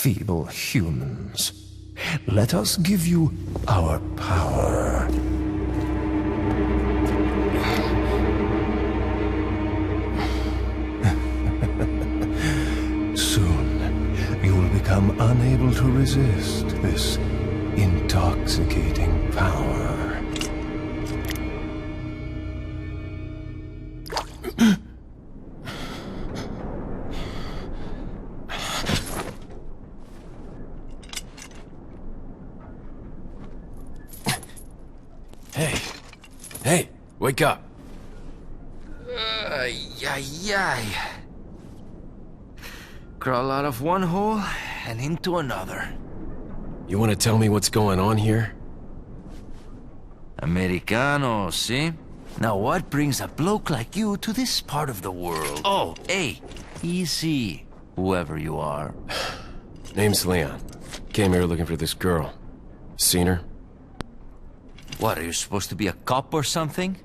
feeble humans. Let us give you our power. Soon, you will become unable to resist this intoxicating power. Hey, wake up. Crawl out of one hole and into another. You want to tell me what's going on here? Americano, see? Now what brings a bloke like you to this part of the world? Oh, hey, easy, whoever you are. Name's Leon. Came here looking for this girl. Seen her? What, are you supposed to be a cop or something?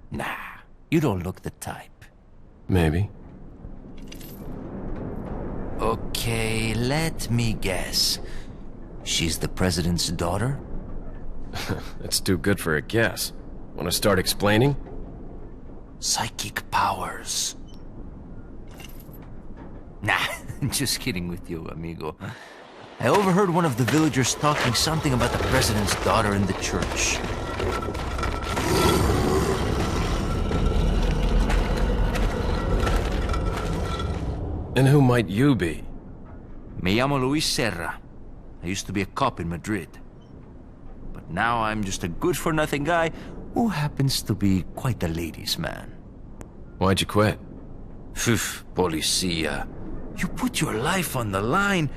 Nah, you don't look the type. Maybe. Okay, let me guess. She's the president's daughter? That's too good for a guess. Want to start explaining? Psychic powers. Nah, just kidding with you, amigo. I overheard one of the villagers talking something about the president's daughter in the church. And who might you be? Me llamo Luis Serra. I used to be a cop in Madrid. But now I'm just a good-for-nothing guy who happens to be quite a ladies' man. Why'd you quit? Phew, policia. You put your life on the line.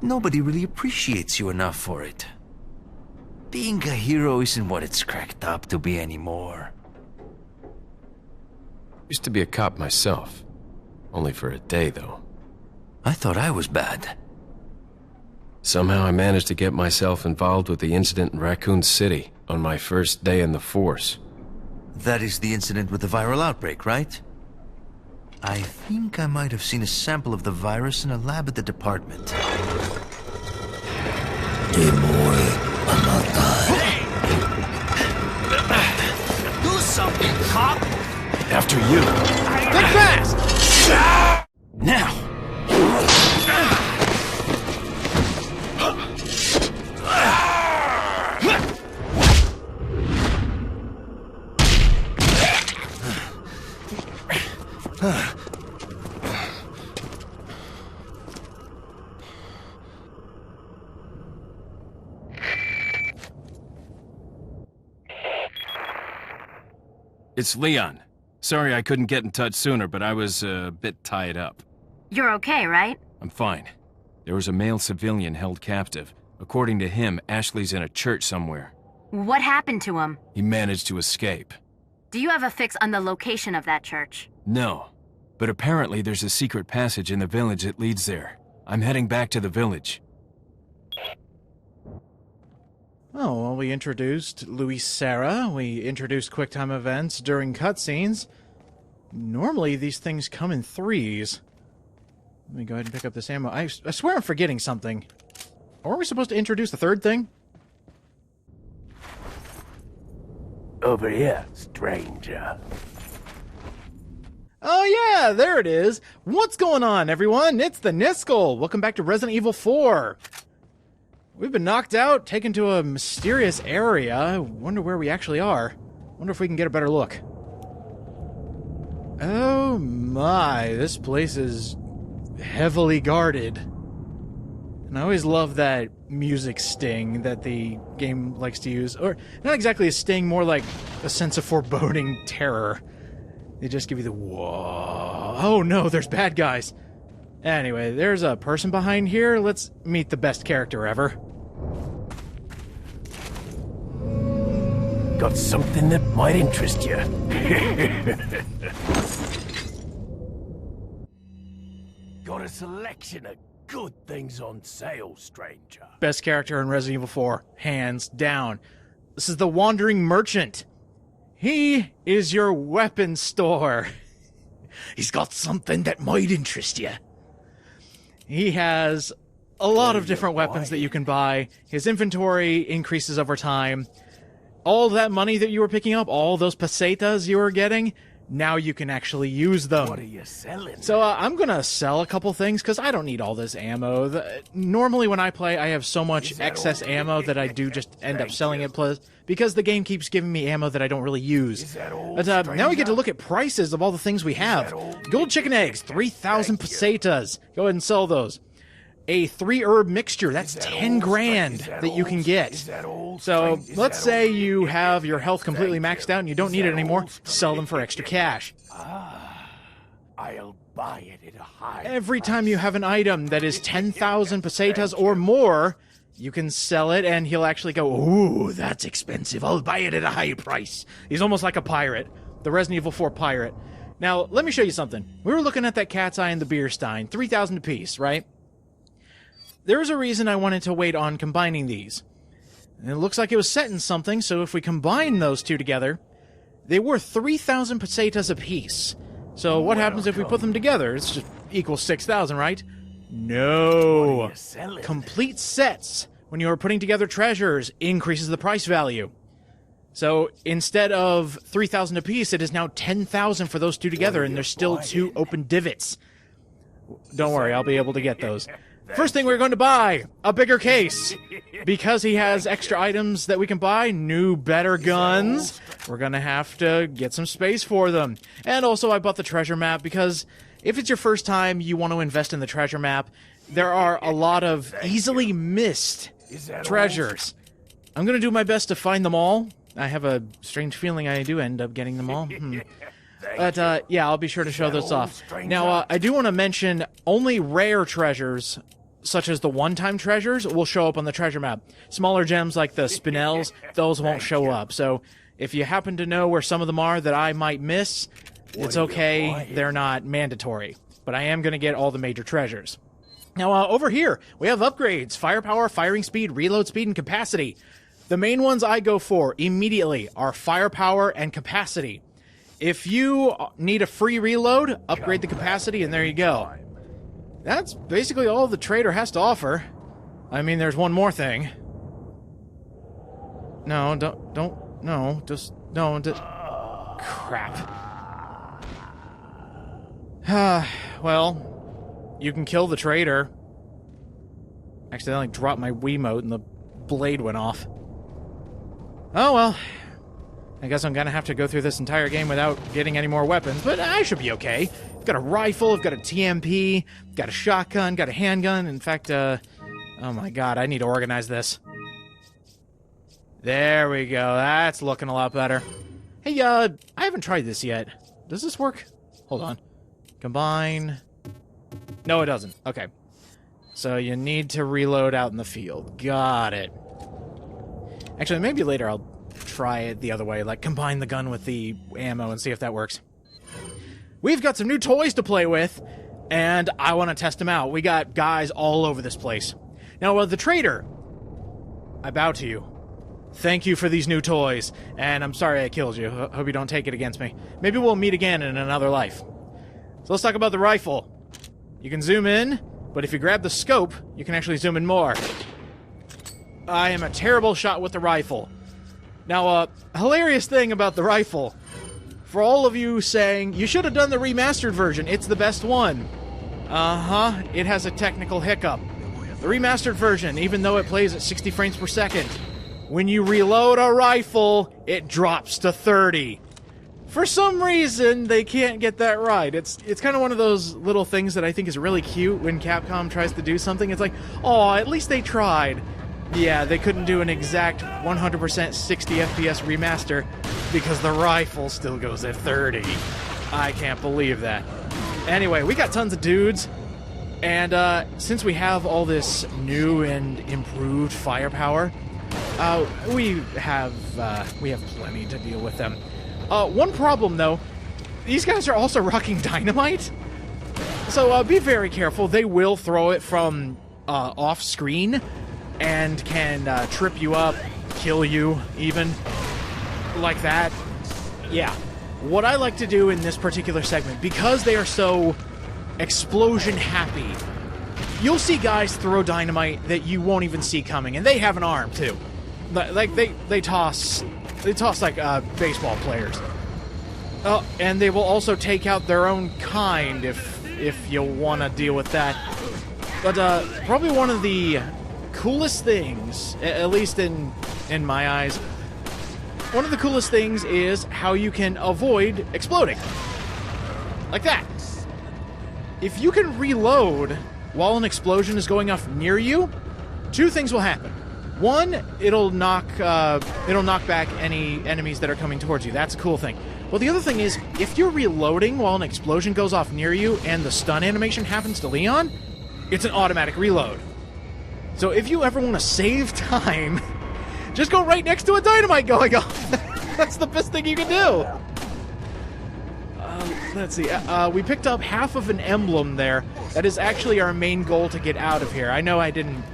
Nobody really appreciates you enough for it. Being a hero isn't what it's cracked up to be anymore. Used to be a cop myself. Only for a day, though. I thought I was bad. Somehow I managed to get myself involved with the incident in Raccoon City on my first day in the force. That is the incident with the viral outbreak, right? I think I might have seen a sample of the virus in a lab at the department. Do something, cop! After you! Think fast! Now! It's Leon. Sorry I couldn't get in touch sooner, but I was a bit tied up. You're okay, right? I'm fine. There was a male civilian held captive. According to him, Ashley's in a church somewhere. What happened to him? He managed to escape. Do you have a fix on the location of that church? No, but apparently there's a secret passage in the village that leads there. I'm heading back to the village. Oh, well, we introduced Luis Serra. We introduced QuickTime events during cutscenes. Normally, these things come in threes. Let me go ahead and pick up this ammo. I swear I'm forgetting something. Are we supposed to introduce the third thing? Over here, stranger. Oh yeah, there it is. What's going on, everyone? It's the Niskel. Welcome back to Resident Evil 4. We've been knocked out, taken to a mysterious area. I wonder where we actually are. Wonder if we can get a better look. Oh my, this place is heavily guarded. And I always love that music sting that the game likes to use. Or, not exactly a sting, more like a sense of foreboding terror. They just give you the whoa. Oh no, there's bad guys. Anyway, there's a person behind here. Let's meet the best character ever. Got something that might interest you. Got a selection of good things on sale, stranger. Best character in Resident Evil 4, hands down. This is the Wandering Merchant. He is your weapon store. He's got something that might interest you. He has a lot of different weapons that you can buy. His inventory increases over time. All that money that you were picking up, all those pesetas you were getting, now you can actually use them. What are you selling? So I'm gonna sell a couple things because I don't need all this ammo. Normally when I play, I have so much excess ammo that I do just end up selling it because the game keeps giving me ammo that I don't really use. But now we get to look at prices of all the things we have. Gold chicken eggs, 3,000 pesetas. Go ahead and sell those. A 3-herb mixture, that's 10 grand that you can get. So let's say you have your health completely maxed out and you don't need it anymore. Sell them for extra cash. I'll buy it at a high Every time you have an item that is 10,000 pesetas or more, you can sell it and he'll actually go, ooh, that's expensive. I'll buy it at a high price. He's almost like a pirate, the Resident Evil 4 pirate. Now, let me show you something. We were looking at that cat's eye and the beer stein, 3,000 apiece, right? There's a reason I wanted to wait on combining these. And it looks like it was set in something, so if we combine those two together, they were 3,000 pesetas apiece. So what happens if we put them together? It's just equals 6,000, right? No. Complete sets, when you are putting together treasures, increases the price value. So instead of 3,000 apiece, it is now 10,000 for those two together, and there's still 2 open divots. Don't worry, I'll be able to get those. First thing we're going to buy, a bigger case. Because he has extra items that we can buy, new, better guns, we're going to have to get some space for them. And also I bought the treasure map because if it's your first time you want to invest in the treasure map, there are a lot of easily missed treasures. I'm going to do my best to find them all. I have a strange feeling I do end up getting them all. But, yeah, I'll be sure to show those off. Now, I do want to mention only rare treasures, such as the one-time treasures, will show up on the treasure map. Smaller gems like the spinels, those won't show up. So, if you happen to know where some of them are that I might miss, it's okay. They're not mandatory. But I am going to get all the major treasures. Now, over here, we have upgrades. Firepower, firing speed, reload speed, and capacity. The main ones I go for immediately are firepower and capacity. If you need a free reload, upgrade the capacity, and there you go. That's basically all the trader has to offer. I mean, there's one more thing. No, crap. Well, you can kill the trader. Accidentally dropped my Wiimote and the blade went off. Oh well. I guess I'm gonna have to go through this entire game without getting any more weapons, but I should be okay. I've got a rifle, I've got a TMP, got a shotgun, got a handgun. In fact, oh my god, I need to organize this. There we go, that's looking a lot better. Hey, I haven't tried this yet. Does this work? Hold on. Combine. No, it doesn't. Okay. So you need to reload out in the field. Got it. Actually, maybe later I'll try it the other way, like combine the gun with the ammo and see if that works. We've got some new toys to play with, and I want to test them out. We got guys all over this place. Now, the trader, I bow to you. Thank you for these new toys, and I'm sorry I killed you. Hope you don't take it against me. Maybe we'll meet again in another life. So let's talk about the rifle. You can zoom in, but if you grab the scope, you can actually zoom in more. I am a terrible shot with the rifle. Now, hilarious thing about the rifle, for all of you saying, you should have done the remastered version, it's the best one. It has a technical hiccup. The remastered version, even though it plays at 60 frames per second, when you reload a rifle, it drops to 30. For some reason, they can't get that right. It's kind of one of those little things that I think is really cute when Capcom tries to do something. It's like, oh, at least they tried. Yeah, they couldn't do an exact 100% 60 FPS remaster because the rifle still goes at 30. I can't believe that. Anyway, we got tons of dudes, and since we have all this new and improved firepower, we have plenty to deal with them. One problem, though, these guys are also rocking dynamite, so be very careful. They will throw it from off-screen, and can trip you up, kill you, even, like that. Yeah. What I like to do in this particular segment, because they are so explosion-happy, you'll see guys throw dynamite that you won't even see coming, and they have an arm too. Like they toss like baseball players. And they will also take out their own kind if you want to deal with that. But probably one of the coolest things, at least in my eyes, one of the coolest things is how you can avoid exploding. Like that. If you can reload while an explosion is going off near you, two things will happen. One, it'll knock back any enemies that are coming towards you. That's a cool thing. Well, the other thing is, if you're reloading while an explosion goes off near you and the stun animation happens to Leon, it's an automatic reload. So if you ever want to save time, just go right next to a dynamite going off. That's the best thing you can do. Let's see. We picked up half of an emblem there. That is actually our main goal to get out of here. I know I didn't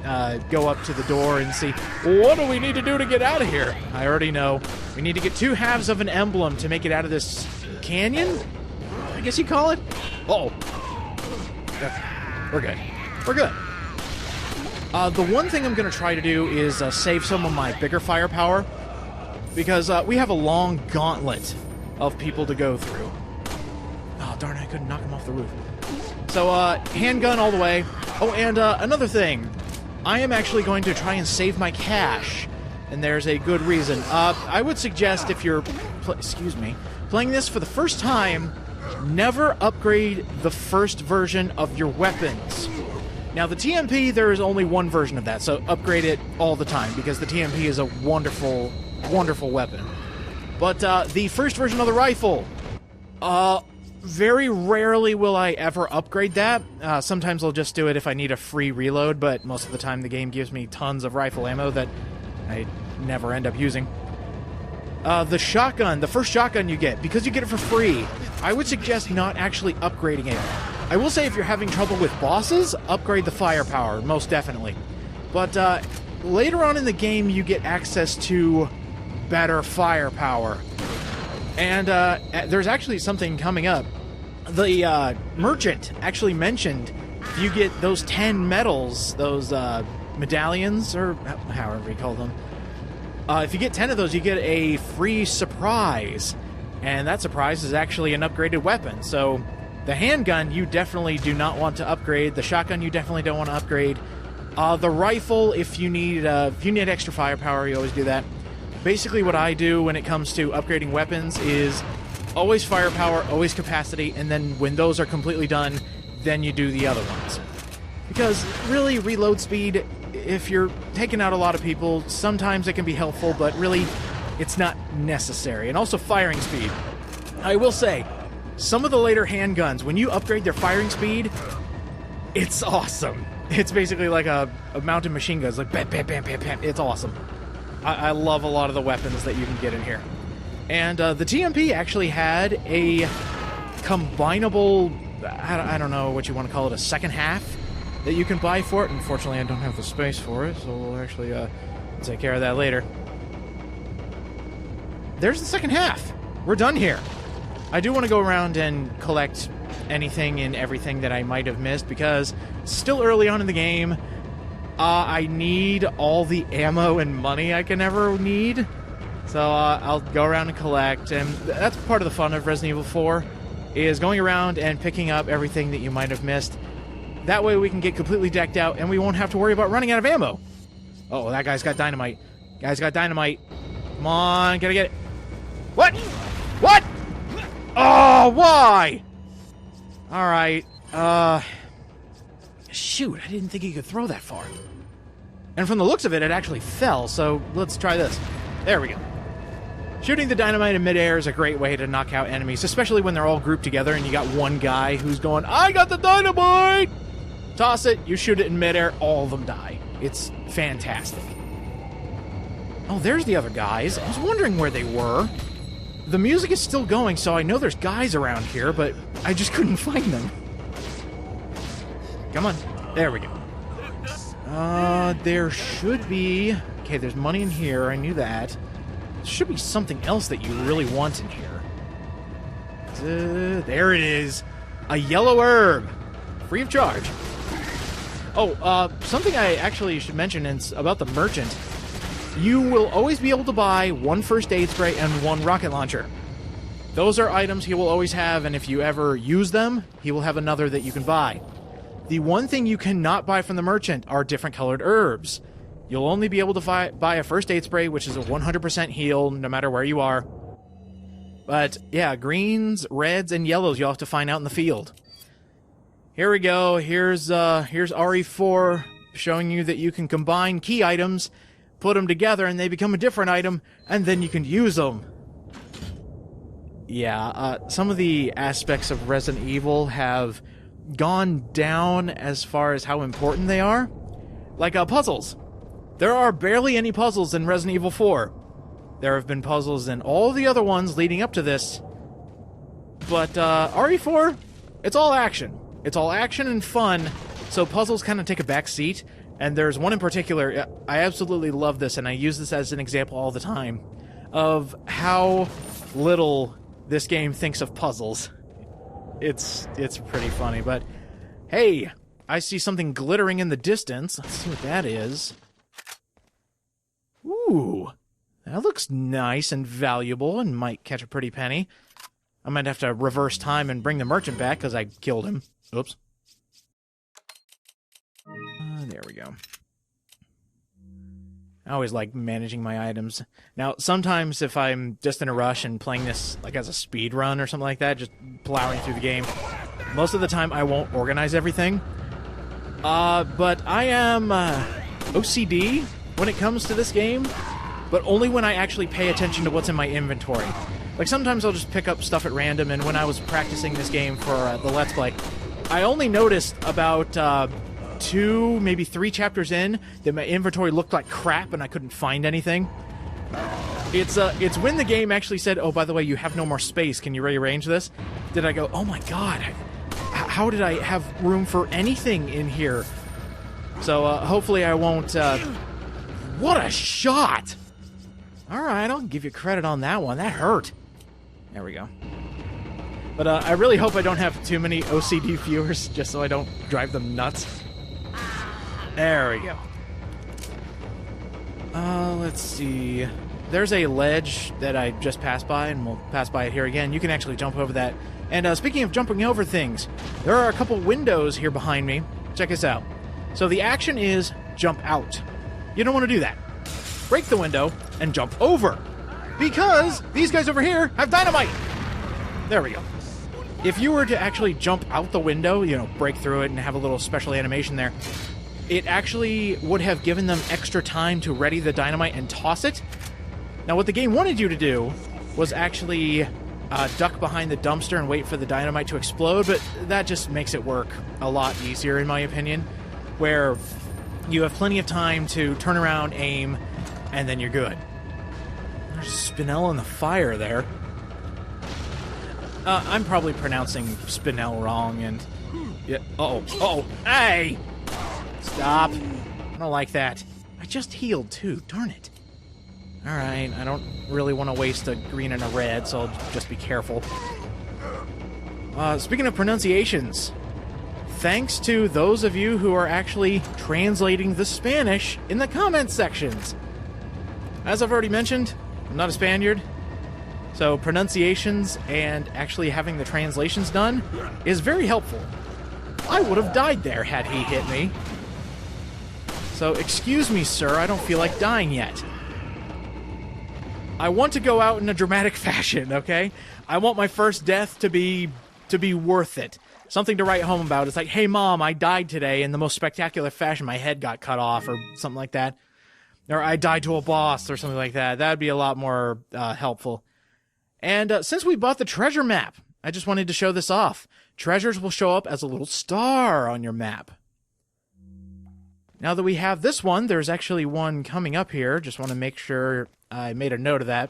go up to the door and see, what do we need to do to get out of here? I already know. We need to get 2 halves of an emblem to make it out of this canyon? I guess you call it? Uh-oh. We're good. We're good. The one thing I'm going to try to do is save some of my bigger firepower, because we have a long gauntlet of people to go through. Oh, darn it, I couldn't knock him off the roof. So, handgun all the way. Oh, and another thing. I am actually going to try and save my cash, and there's a good reason. I would suggest if you're playing this for the first time, never upgrade the first version of your weapons. Now, the TMP, there is only one version of that, so upgrade it all the time, because the TMP is a wonderful, wonderful weapon. But the first version of the rifle, very rarely will I ever upgrade that. Sometimes I'll just do it if I need a free reload, but most of the time the game gives me tons of rifle ammo that I never end up using. The shotgun, the first shotgun you get, because you get it for free, I would suggest not actually upgrading it. I will say if you're having trouble with bosses, upgrade the firepower, most definitely. But later on in the game, you get access to better firepower. And there's actually something coming up. The merchant actually mentioned if you get those 10 medals, those medallions, or however you call them, if you get 10 of those, you get a free surprise. And that surprise is actually an upgraded weapon. So the handgun, you definitely do not want to upgrade. The shotgun, you definitely don't want to upgrade. The rifle, if you need extra firepower, you always do that. Basically what I do when it comes to upgrading weapons is always firepower, always capacity, and then when those are completely done, then you do the other ones. Because really, reload speed, if you're taking out a lot of people, sometimes it can be helpful, but really, it's not necessary. And also firing speed. I will say, some of the later handguns, when you upgrade their firing speed, it's awesome. It's basically like a mounted machine gun. It's like bam, bam, bam, bam, bam. It's awesome. I love a lot of the weapons that you can get in here. And the TMP actually had a combinable, I don't know what you want to call it, a second half that you can buy for it. Unfortunately, I don't have the space for it, so we'll actually take care of that later. There's the second half. We're done here. I do want to go around and collect anything and everything that I might have missed, because it's still early on in the game. I need all the ammo and money I can ever need. So I'll go around and collect, and that's part of the fun of Resident Evil 4, is going around and picking up everything that you might have missed. That way we can get completely decked out, and we won't have to worry about running out of ammo. Oh, that guy's got dynamite. Guy's got dynamite. Come on, gotta get it. What? What? Oh, why? Alright, shoot, I didn't think he could throw that far. And from the looks of it, it actually fell, so let's try this. There we go. Shooting the dynamite in midair is a great way to knock out enemies, especially when they're all grouped together and you got one guy who's going, I got the dynamite! Toss it, you shoot it in midair, all of them die. It's fantastic. Oh, there's the other guys. I was wondering where they were. The music is still going, so I know there's guys around here, but I just couldn't find them. Come on. There we go. There should be... Okay, there's money in here. I knew that. There should be something else that you really want in here. There it is. A yellow herb. Free of charge. Oh, something I actually should mention is about the merchant. You will always be able to buy 1 first aid spray and 1 rocket launcher. Those are items he will always have, and if you ever use them, he will have another that you can buy. The one thing you cannot buy from the merchant are different colored herbs. You'll only be able to buy a first aid spray, which is a 100% heal no matter where you are. But yeah, greens, reds, and yellows you'll have to find out in the field. Here we go. Here's RE4 showing you that you can combine key items, put them together, and they become a different item, and then you can use them. Yeah, some of the aspects of Resident Evil have gone down as far as how important they are. Like puzzles. There are barely any puzzles in Resident Evil 4. There have been puzzles in all the other ones leading up to this. But RE4, it's all action. It's all action and fun, so puzzles kind of take a back seat. And there's one in particular, I absolutely love this, and I use this as an example all the time, of how little this game thinks of puzzles. It's pretty funny, but hey, I see something glittering in the distance. Let's see what that is. Ooh, that looks nice and valuable and might catch a pretty penny. I might have to reverse time and bring the merchant back because I killed him. Oops. There we go. I always like managing my items. Now, sometimes if I'm just in a rush and playing this like as a speed run or something like that, just plowing through the game, most of the time I won't organize everything. But I am OCD when it comes to this game, but only when I actually pay attention to what's in my inventory. Like, sometimes I'll just pick up stuff at random, and when I was practicing this game for the Let's Play, I only noticed about 2, maybe 3 chapters in that my inventory looked like crap and I couldn't find anything. It's when the game actually said, oh, by the way, you have no more space, can you rearrange this? Did I go, oh my god, how did I have room for anything in here? So hopefully I won't... What a shot! Alright, I'll give you credit on that one. That hurt. There we go. But I really hope I don't have too many OCD viewers, just so I don't drive them nuts. There we go. Let's see. There's a ledge that I just passed by, and we'll pass by it here again. You can actually jump over that. And speaking of jumping over things, there are a couple windows here behind me. Check this out. So the action is jump out. You don't want to do that. Break the window and jump over. Because these guys over here have dynamite. There we go. If you were to actually jump out the window, you know, break through it and have a little special animation there, it actually would have given them extra time to ready the dynamite and toss it. Now, what the game wanted you to do was actually duck behind the dumpster and wait for the dynamite to explode, but that just makes it work a lot easier, in my opinion, where you have plenty of time to turn around, aim, and then you're good. There's Spinel in the fire there. I'm probably pronouncing Spinel wrong, and... Yeah, uh-oh, hey! Stop. I don't like that. I just healed, too, darn it. Alright, I don't really want to waste a green and a red, so I'll just be careful. Speaking of pronunciations, thanks to those of you who are actually translating the Spanish in the comments sections. As I've already mentioned, I'm not a Spaniard, so pronunciations and actually having the translations done is very helpful. I would have died there had he hit me. So excuse me, sir, I don't feel like dying yet. I want to go out in a dramatic fashion, okay? I want my first death to be worth it. Something to write home about. It's like, hey mom, I died today in the most spectacular fashion. My head got cut off or something like that. Or I died to a boss or something like that. That'd be a lot more helpful. And since we bought the treasure map, I just wanted to show this off. Treasures will show up as a little star on your map. Now that we have this one, there's actually one coming up here. Just want to make sure I made a note of that.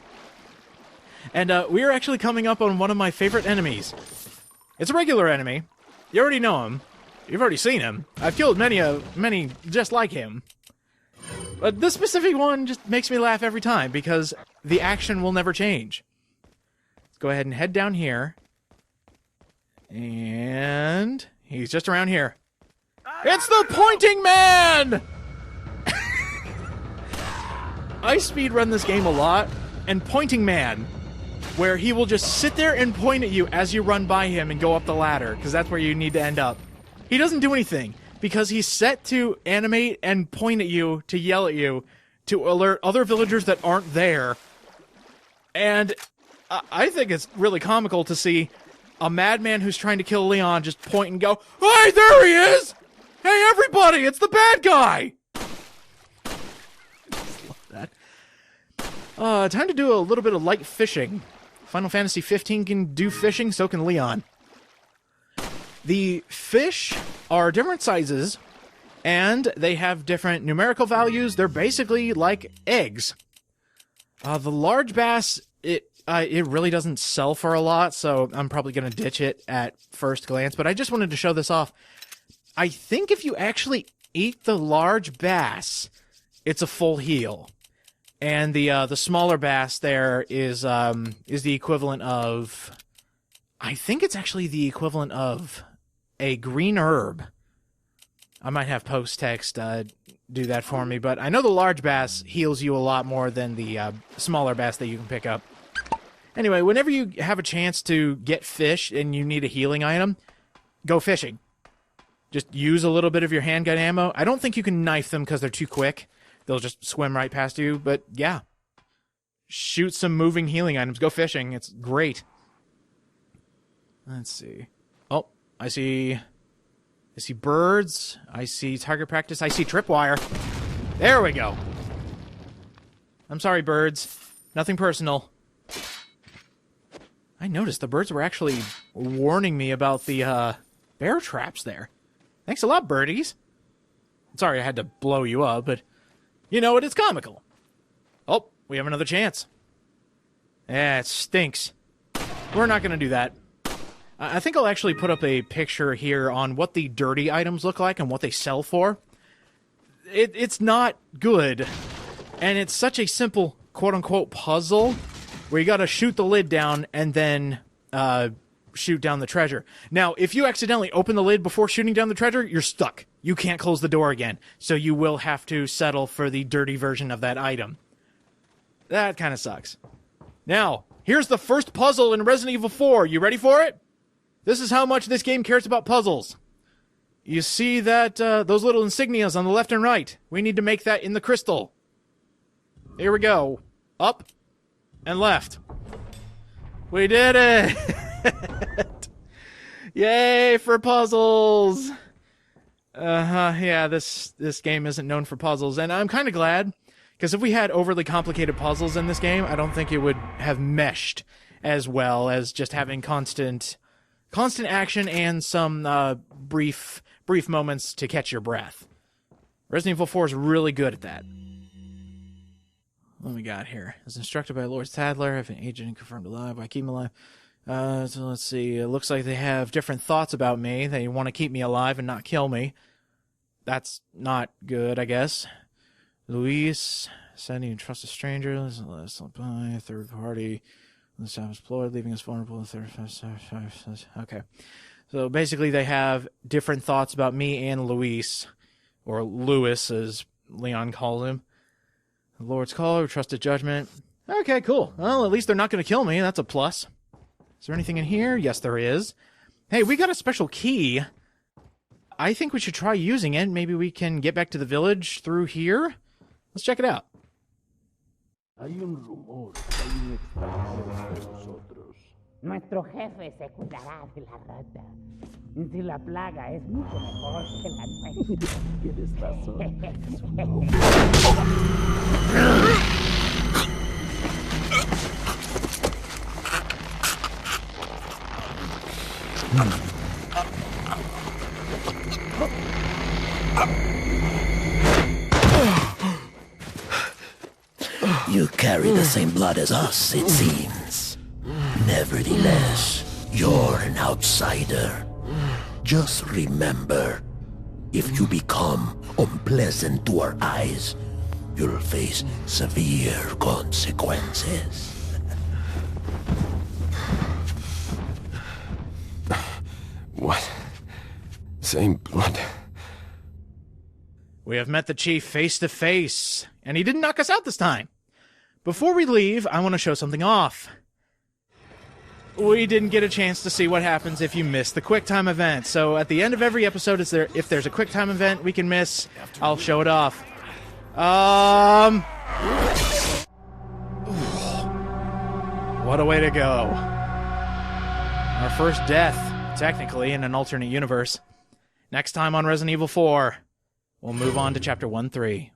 And we are actually coming up on one of my favorite enemies. It's a regular enemy. You already know him. You've already seen him. I've killed many just like him. But this specific one just makes me laugh every time because the action will never change. Let's go ahead and head down here. And he's just around here. It's the pointing man! I speedrun this game a lot, and Pointing Man, where he will just sit there and point at you as you run by him and go up the ladder, because that's where you need to end up. He doesn't do anything, because he's set to animate and point at you, to yell at you, to alert other villagers that aren't there. And I think it's really comical to see a madman who's trying to kill Leon just point and go, "Hey, there he is! Hey, everybody, it's the bad guy!" Time to do a little bit of light fishing. Final Fantasy 15 can do fishing, so can Leon. The fish are different sizes, and they have different numerical values. They're basically like eggs. The large bass, it really doesn't sell for a lot, so I'm probably going to ditch it at first glance, but I just wanted to show this off. I think if you actually eat the large bass, it's a full heal. And the smaller bass there is the equivalent of, I think it's actually the equivalent of a green herb. I might have post-text do that for me, but I know the large bass heals you a lot more than the smaller bass that you can pick up. Anyway, whenever you have a chance to get fish and you need a healing item, go fishing. Just use a little bit of your handgun ammo. I don't think you can knife them because they're too quick. They'll just swim right past you, but yeah. Shoot some moving healing items. Go fishing. It's great. Let's see. Oh, I see birds. I see target practice. I see tripwire. There we go. I'm sorry, birds. Nothing personal. I noticed the birds were actually warning me about the bear traps there. Thanks a lot, birdies. Sorry I had to blow you up, but you know what? It's comical. Oh, we have another chance. Yeah, it stinks. We're not going to do that. I think I'll actually put up a picture here on what the dirty items look like and what they sell for. It's not good. And it's such a simple quote-unquote puzzle where you got to shoot the lid down and then shoot down the treasure. Now, if you accidentally open the lid before shooting down the treasure, you're stuck. You can't close the door again, so you will have to settle for the dirty version of that item. That kind of sucks. Now, here's the first puzzle in Resident Evil 4. You ready for it? This is how much this game cares about puzzles. You see that, those little insignias on the left and right. We need to make that in the crystal. Here we go. Up and left. We did it! Yay for puzzles! Yeah, this game isn't known for puzzles, and I'm kind of glad, because if we had overly complicated puzzles in this game, I don't think it would have meshed as well as just having constant action and some brief moments to catch your breath. Resident Evil 4 is really good at that. What we got here? As instructed by Lord Sadler, if an agent confirmed alive, why keep him alive? So let's see. It looks like they have different thoughts about me. They want to keep me alive and not kill me. That's not good, I guess. Luis said he trust a stranger. Let's by a third party. Let's have explored, leaving us vulnerable. Okay. So basically, they have different thoughts about me and Luis, or Lewis, as Leon calls him. The Lord's Caller, trusted judgment. Okay, cool. Well, at least they're not going to kill me. That's a plus. Is there anything in here? Yes, there is. Hey, we got a special key. I think we should try using it. Maybe we can get back to the village through here. Let's check it out. Hay un rumor, hay un extranjero entre nosotros. Nuestro jefe se cuidará de la rata. Si la plaga es mucho mejor que la nuestra. Tienes razón. You carry the same blood as us, it seems. Nevertheless, you're an outsider. Just remember, if you become unpleasant to our eyes, you'll face severe consequences. What? Same blood We have met the Chief face to face, and he didn't knock us out this time. Before we leave, I want to show something off. We didn't get a chance to see what happens if you miss the QuickTime event, so at the end of every episode, if there's a QuickTime event we can miss, I'll show it off. What a way to go. Our first death, technically, in an alternate universe. Next time on Resident Evil 4, we'll move on to Chapter 1-3.